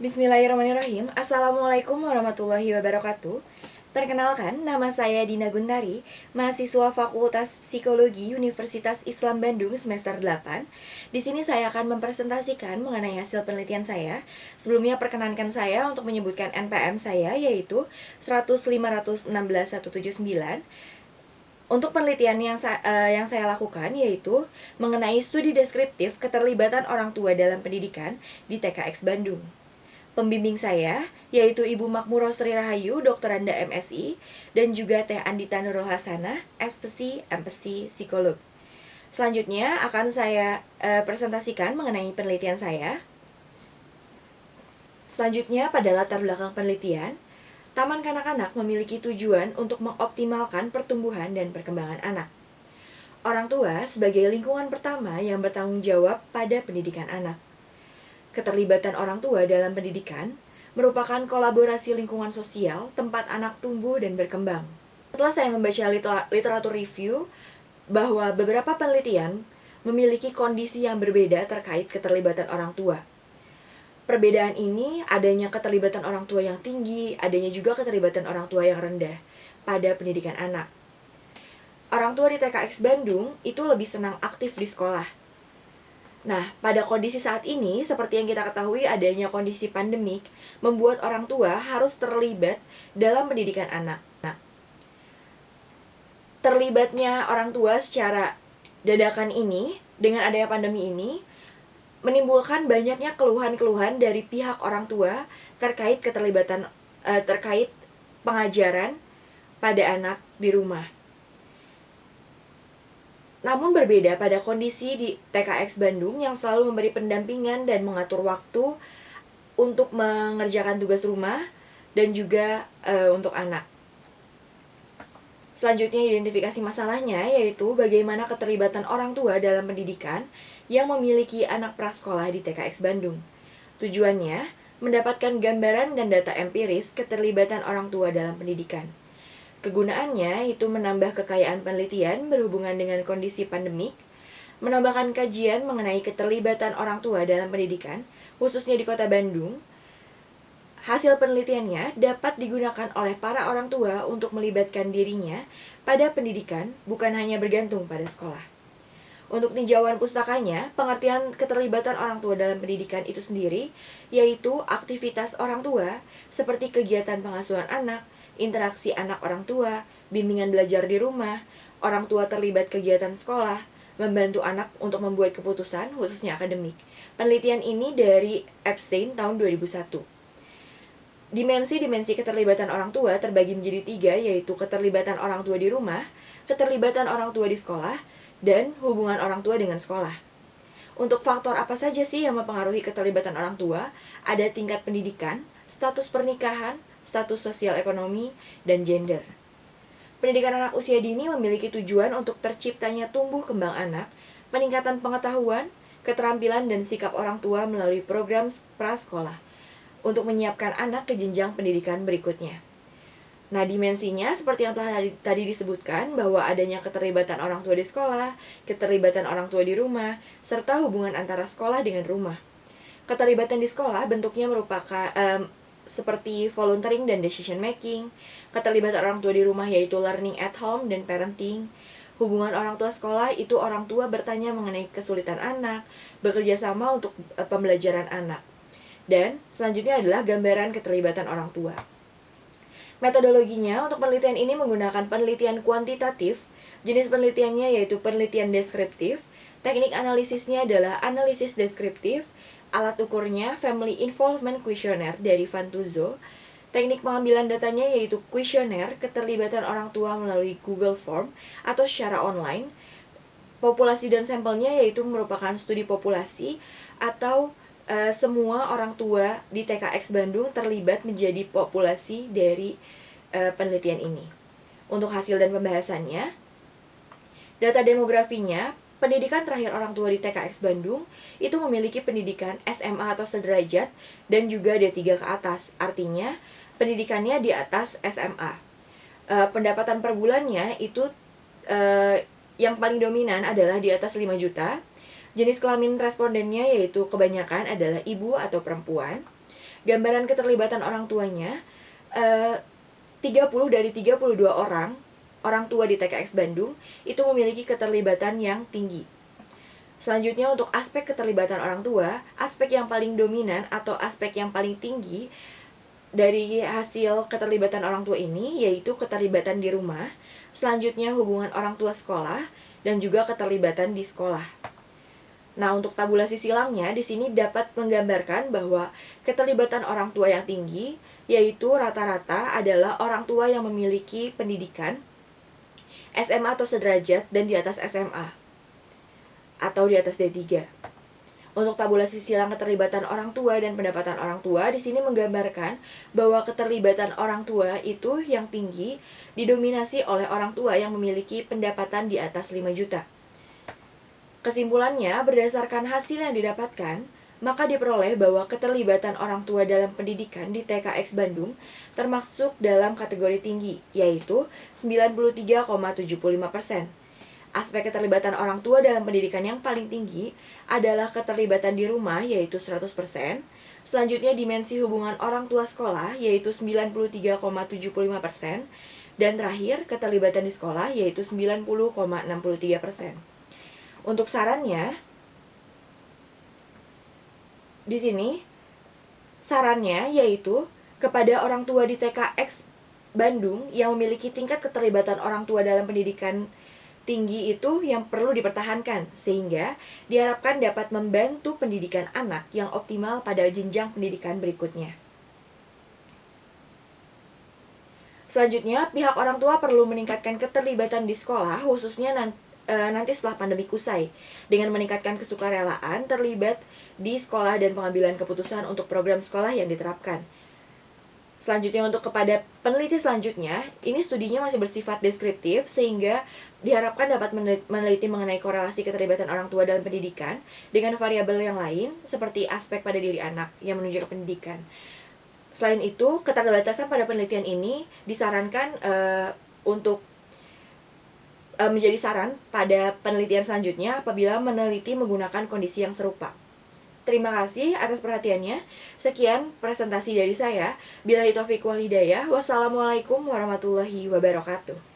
Bismillahirrahmanirrahim. Assalamualaikum warahmatullahi wabarakatuh. Perkenalkan, nama saya Dina Guntari, mahasiswa Fakultas Psikologi Universitas Islam Bandung semester 8. Di sini saya akan mempresentasikan mengenai hasil penelitian saya. Sebelumnya perkenankan saya untuk menyebutkan NPM saya, yaitu 100516179. Untuk penelitian yang saya lakukan yaitu mengenai studi deskriptif keterlibatan orang tua dalam pendidikan di TKX Bandung. Pembimbing saya yaitu Ibu Makmuro Sri Rahayu, Doktoranda MSI, dan juga Teh Andita Nurul Hasanah, SPSI, MPSI, Psikolog. Selanjutnya akan saya presentasikan mengenai penelitian saya. Selanjutnya pada latar belakang penelitian, Taman Kanak-kanak memiliki tujuan untuk mengoptimalkan pertumbuhan dan perkembangan anak. Orang tua sebagai lingkungan pertama yang bertanggung jawab pada pendidikan anak. Keterlibatan orang tua dalam pendidikan merupakan kolaborasi lingkungan sosial tempat anak tumbuh dan berkembang. Setelah saya membaca literatur review bahwa beberapa penelitian memiliki kondisi yang berbeda terkait keterlibatan orang tua. Perbedaan ini adanya keterlibatan orang tua yang tinggi, adanya juga keterlibatan orang tua yang rendah pada pendidikan anak. Orang tua di TKX Bandung itu lebih senang aktif di sekolah. Nah, pada kondisi saat ini, seperti yang kita ketahui adanya kondisi pandemik, membuat orang tua harus terlibat dalam pendidikan anak. Nah, terlibatnya orang tua secara dadakan ini, dengan adanya pandemi ini, menimbulkan banyaknya keluhan-keluhan dari pihak orang tua terkait terkait pengajaran pada anak di rumah. Namun berbeda pada kondisi di TKX Bandung yang selalu memberi pendampingan dan mengatur waktu untuk mengerjakan tugas rumah dan juga untuk anak. Selanjutnya identifikasi masalahnya yaitu bagaimana keterlibatan orang tua dalam pendidikan yang memiliki anak prasekolah di TKX Bandung. Tujuannya mendapatkan gambaran dan data empiris keterlibatan orang tua dalam pendidikan. Kegunaannya itu menambah kekayaan penelitian berhubungan dengan kondisi pandemik, menambahkan kajian mengenai keterlibatan orang tua dalam pendidikan, khususnya di Kota Bandung. Hasil penelitiannya dapat digunakan oleh para orang tua untuk melibatkan dirinya pada pendidikan, bukan hanya bergantung pada sekolah. Untuk tinjauan pustakanya, pengertian keterlibatan orang tua dalam pendidikan itu sendiri, yaitu aktivitas orang tua seperti kegiatan pengasuhan anak, interaksi anak orang tua, bimbingan belajar di rumah, orang tua terlibat kegiatan sekolah, membantu anak untuk membuat keputusan, khususnya akademik. Penelitian ini dari Epstein tahun 2001. Dimensi-dimensi keterlibatan orang tua terbagi menjadi 3, yaitu keterlibatan orang tua di rumah, keterlibatan orang tua di sekolah, dan hubungan orang tua dengan sekolah. Untuk faktor apa saja sih yang mempengaruhi keterlibatan orang tua? Ada tingkat pendidikan, status pernikahan, status sosial ekonomi, dan gender. Pendidikan anak usia dini memiliki tujuan untuk terciptanya tumbuh kembang anak, peningkatan pengetahuan, keterampilan, dan sikap orang tua melalui program prasekolah untuk menyiapkan anak ke jenjang pendidikan berikutnya. Nah, dimensinya seperti yang telah tadi disebutkan bahwa adanya keterlibatan orang tua di sekolah, keterlibatan orang tua di rumah, serta hubungan antara sekolah dengan rumah. Keterlibatan di sekolah bentuknya merupakan seperti volunteering dan decision making. Keterlibatan orang tua di rumah yaitu learning at home dan parenting. Hubungan orang tua sekolah itu orang tua bertanya mengenai kesulitan anak, bekerja sama untuk pembelajaran anak. Dan selanjutnya adalah gambaran keterlibatan orang tua. Metodologinya untuk penelitian ini menggunakan penelitian kuantitatif. Jenis penelitiannya yaitu penelitian deskriptif. Teknik analisisnya adalah analisis deskriptif. Alat ukurnya Family Involvement Questionnaire dari Van Tuzo. Teknik pengambilan datanya yaitu kuesioner keterlibatan orang tua melalui Google Form atau secara online. Populasi dan sampelnya yaitu merupakan studi populasi atau semua orang tua di TKX Bandung terlibat menjadi populasi dari penelitian ini. Untuk hasil dan pembahasannya, data demografinya, pendidikan terakhir orang tua di TKX Bandung itu memiliki pendidikan SMA atau sederajat dan juga D3 ke atas. Artinya, pendidikannya di atas SMA. Pendapatan per bulannya itu yang paling dominan adalah di atas 5 juta. Jenis kelamin respondennya yaitu kebanyakan adalah ibu atau perempuan. Gambaran keterlibatan orang tuanya, 30 dari 32 orang tua di TKX Bandung itu memiliki keterlibatan yang tinggi. Selanjutnya untuk aspek keterlibatan orang tua, aspek yang paling dominan atau aspek yang paling tinggi dari hasil keterlibatan orang tua ini yaitu keterlibatan di rumah, selanjutnya hubungan orang tua sekolah, dan juga keterlibatan di sekolah. Nah, untuk tabulasi silangnya di sini dapat menggambarkan bahwa keterlibatan orang tua yang tinggi yaitu rata-rata adalah orang tua yang memiliki pendidikan SMA atau sederajat dan di atas SMA atau di atas D3. Untuk tabulasi silang keterlibatan orang tua dan pendapatan orang tua di sini menggambarkan bahwa keterlibatan orang tua itu yang tinggi didominasi oleh orang tua yang memiliki pendapatan di atas 5 juta. Kesimpulannya, berdasarkan hasil yang didapatkan, maka diperoleh bahwa keterlibatan orang tua dalam pendidikan di TKX Bandung termasuk dalam kategori tinggi, yaitu 93,75%. Aspek keterlibatan orang tua dalam pendidikan yang paling tinggi adalah keterlibatan di rumah, yaitu 100%. Selanjutnya dimensi hubungan orang tua sekolah, yaitu 93,75%. Dan terakhir, keterlibatan di sekolah, yaitu 90,63%. Untuk sarannya, di sini sarannya yaitu kepada orang tua di TKX Bandung yang memiliki tingkat keterlibatan orang tua dalam pendidikan tinggi itu yang perlu dipertahankan, sehingga diharapkan dapat membantu pendidikan anak yang optimal pada jenjang pendidikan berikutnya. Selanjutnya, pihak orang tua perlu meningkatkan keterlibatan di sekolah, khususnya nanti setelah pandemi usai, dengan meningkatkan kesukarelaan terlibat di sekolah dan pengambilan keputusan untuk program sekolah yang diterapkan. Selanjutnya untuk kepada peneliti selanjutnya, ini studinya masih bersifat deskriptif sehingga diharapkan dapat meneliti mengenai korelasi keterlibatan orang tua dalam pendidikan dengan variabel yang lain seperti aspek pada diri anak yang menuju ke pendidikan. Selain itu, keterbatasan pada penelitian ini disarankan untuk menjadi saran pada penelitian selanjutnya apabila meneliti menggunakan kondisi yang serupa. Terima kasih atas perhatiannya. Sekian presentasi dari saya. Billahi taufiq wal hidayah. Wassalamualaikum warahmatullahi wabarakatuh.